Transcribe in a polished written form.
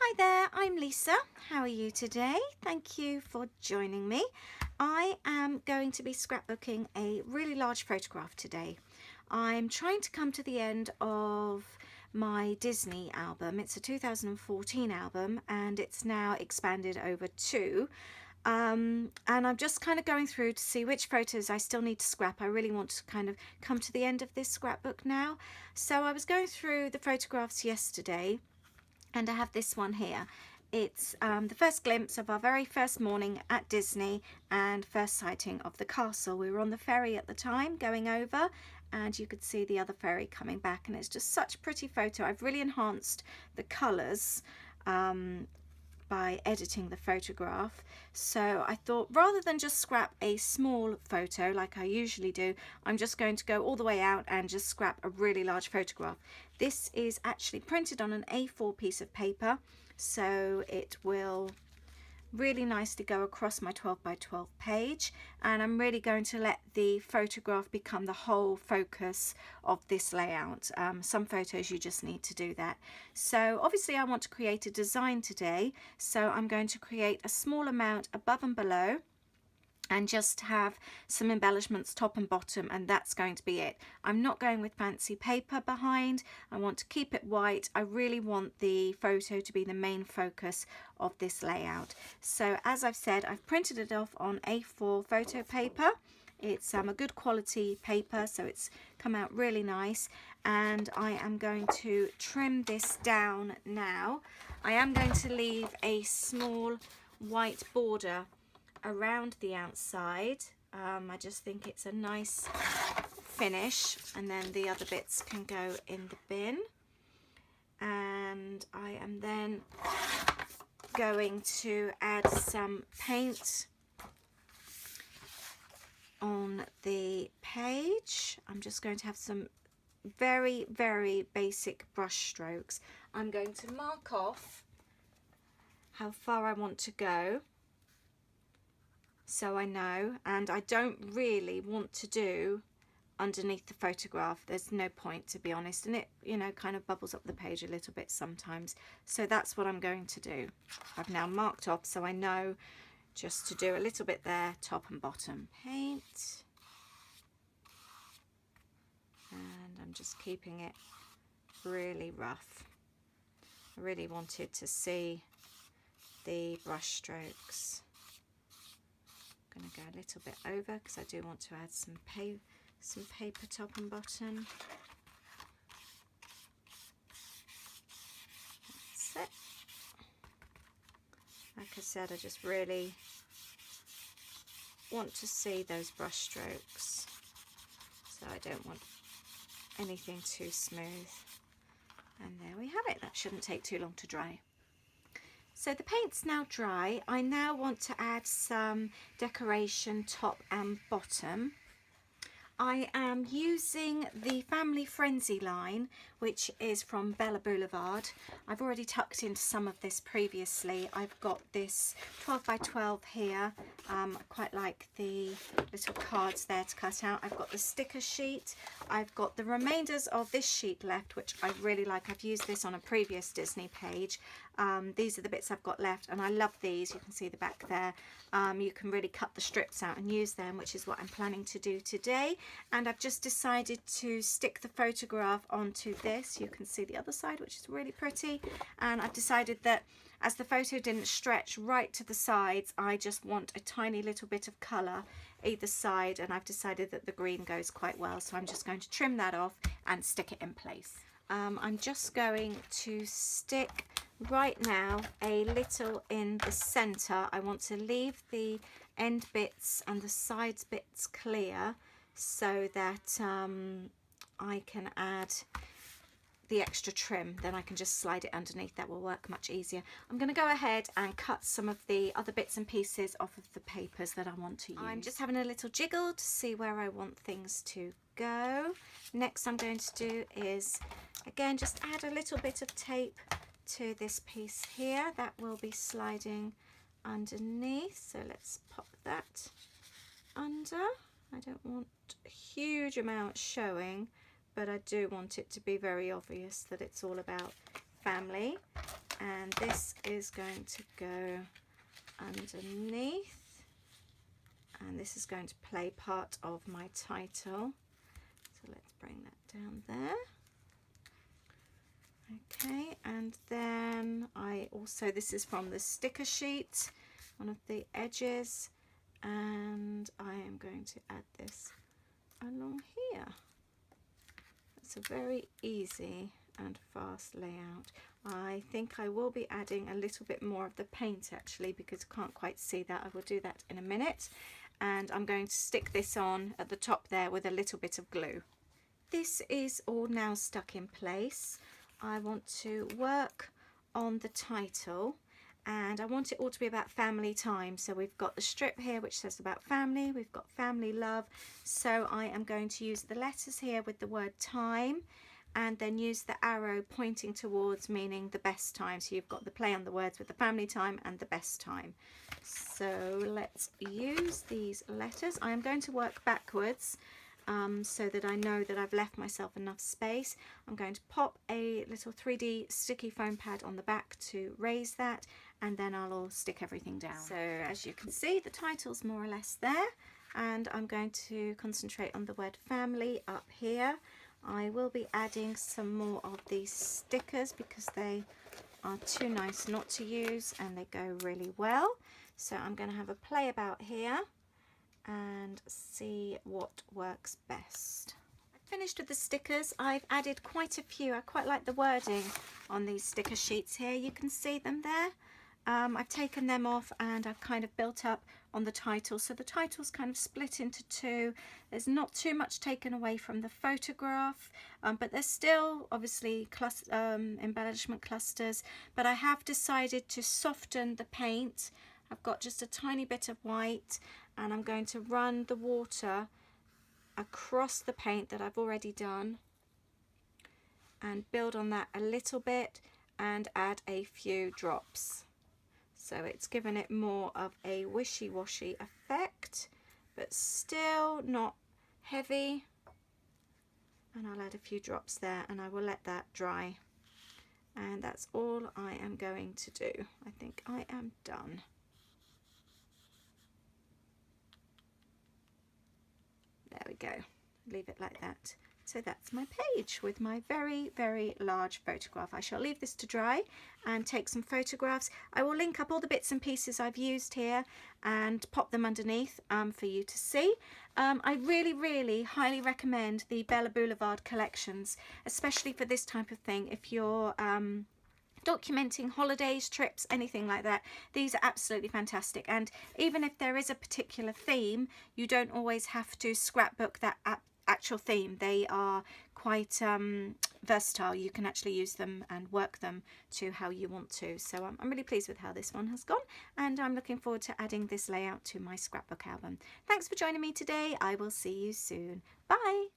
Hi there, I'm Lisa. How are you today? Thank you for joining me. I am going to be scrapbooking a really large photograph today. I'm trying to come to the end of my Disney album. It's a 2014 album and it's now expanded over two. And I'm just kind of going through to see which photos I still need to scrap. I really want to kind of come to the end of this scrapbook now. So I was going through the photographs yesterday, and I have this one here. It's the first glimpse of our very first morning at Disney and first sighting of the castle. We were on the ferry at the time going over, and you could see the other ferry coming back, and it's just such a pretty photo. I've really enhanced the colours by editing the photograph. So I thought rather than just scrap a small photo like I usually do, I'm just going to go all the way out and just scrap a really large photograph. This is actually printed on an A4 piece of paper, so it will really nicely go across my 12 by 12 page, and I'm really going to let the photograph become the whole focus of this layout. Some photos you just need to do that. So obviously I want to create a design today, so I'm going to create a small amount above and below and just have some embellishments top and bottom, and that's going to be it. I'm not going with fancy paper behind. I want to keep it white. I really want the photo to be the main focus of this layout. So as I've said, I've printed it off on A4 photo paper. It's a good quality paper, so it's come out really nice, and I am going to trim this down now. I am going to leave a small white border around the outside. I just think it's a nice finish, and then the other bits can go in the bin. And I am then going to add some paint on the page. I'm just going to have some very basic brush strokes. I'm going to mark off how far I want to go, so I know, and I don't really want to do underneath the photograph. There's no point, to be honest, and it, you know, kind of bubbles up the page a little bit sometimes. So that's what I'm going to do. I've now marked off, so I know just to do a little bit there, top and bottom. Paint, and I'm just keeping it really rough. I really wanted to see the brush strokes. I'm going to go a little bit over because I do want to add some paper top and bottom. That's it. Like I said, I just really want to see those brush strokes, so I don't want anything too smooth. And there we have it. That shouldn't take too long to dry. So the paint's now dry. I now want to add some decoration top and bottom. I am using the Family Frenzy line, which is from Bella Boulevard. I've already tucked into some of this previously. I've got this 12 by 12 here. I quite like the little cards there to cut out. I've got the sticker sheet. I've got the remainders of this sheet left, which I really like. I've used this on a previous Disney page. These are the bits I've got left, and I love these. You can see the back there. You can really cut the strips out and use them, which is what I'm planning to do today. And I've just decided to stick the photograph onto this. You can see the other side, which is really pretty. And I've decided that as the photo didn't stretch right to the sides, I just want a tiny little bit of colour either side, and I've decided that the green goes quite well, so I'm just going to trim that off and stick it in place. I'm just going to stick right now a little in the center. I want to leave the end bits and the sides bits clear so that I can add the extra trim. Then I can just slide it underneath. That will work much easier. I'm going to go ahead and cut some of the other bits and pieces off of the papers that I want to use. I'm just having a little jiggle to see where I want things to go. Next I'm going to do is, again, just add a little bit of tape to this piece here. That will be sliding underneath, so let's pop that under. I don't want a huge amount showing, but I do want it to be very obvious that it's all about family. and this is going to go underneath, and this is going to play part of my title. So let's bring that down there. Okay, and then this is from the sticker sheet, one of the edges, and I am going to add this along here. It's a very easy and fast layout. I think I will be adding a little bit more of the paint actually, because I can't quite see that. I will do that in a minute, and I'm going to stick this on at the top there with a little bit of glue. This is all now stuck in place. I want to work on the title, and I want it all to be about family time. So we've got the strip here which says about family, we've got family love, so I am going to use the letters here with the word time, and then use the arrow pointing towards, meaning the best time. So you've got the play on the words with the family time and the best time. So let's use these letters. I am going to work backwards so that I know that I've left myself enough space. I'm going to pop a little 3D sticky foam pad on the back to raise that, and then I'll stick everything down. So as you can see, the title's more or less there, and I'm going to concentrate on the word family up here. I will be adding some more of these stickers because they are too nice not to use and they go really well. So I'm going to have a play about here and see what works best. I finished with the stickers. I've added quite a few. I quite like the wording on these sticker sheets here. You can see them there. I've taken them off and I've kind of built up on the title. So the title's kind of split into two. There's not too much taken away from the photograph, but there's still obviously embellishment clusters. But I have decided to soften the paint. I've got just a tiny bit of white, and I'm going to run the water across the paint that I've already done and build on that a little bit and add a few drops. So it's given it more of a wishy-washy effect, but still not heavy. And I'll add a few drops there and I will let that dry. And that's all I am going to do. I think I am done. There we go. Leave it like that. So that's my page with my very, very large photograph. I shall leave this to dry and take some photographs. I will link up all the bits and pieces I've used here and pop them underneath for you to see. I really, really highly recommend the Bella Boulevard collections, especially for this type of thing. If you're documenting holidays, trips, anything like that, these are absolutely fantastic. And even if there is a particular theme, you don't always have to scrapbook that actual theme. They are quite versatile. You can actually use them and work them to how you want to. So I'm really pleased with how this one has gone, and I'm looking forward to adding this layout to my scrapbook album. Thanks for joining me today. I will see you soon. Bye.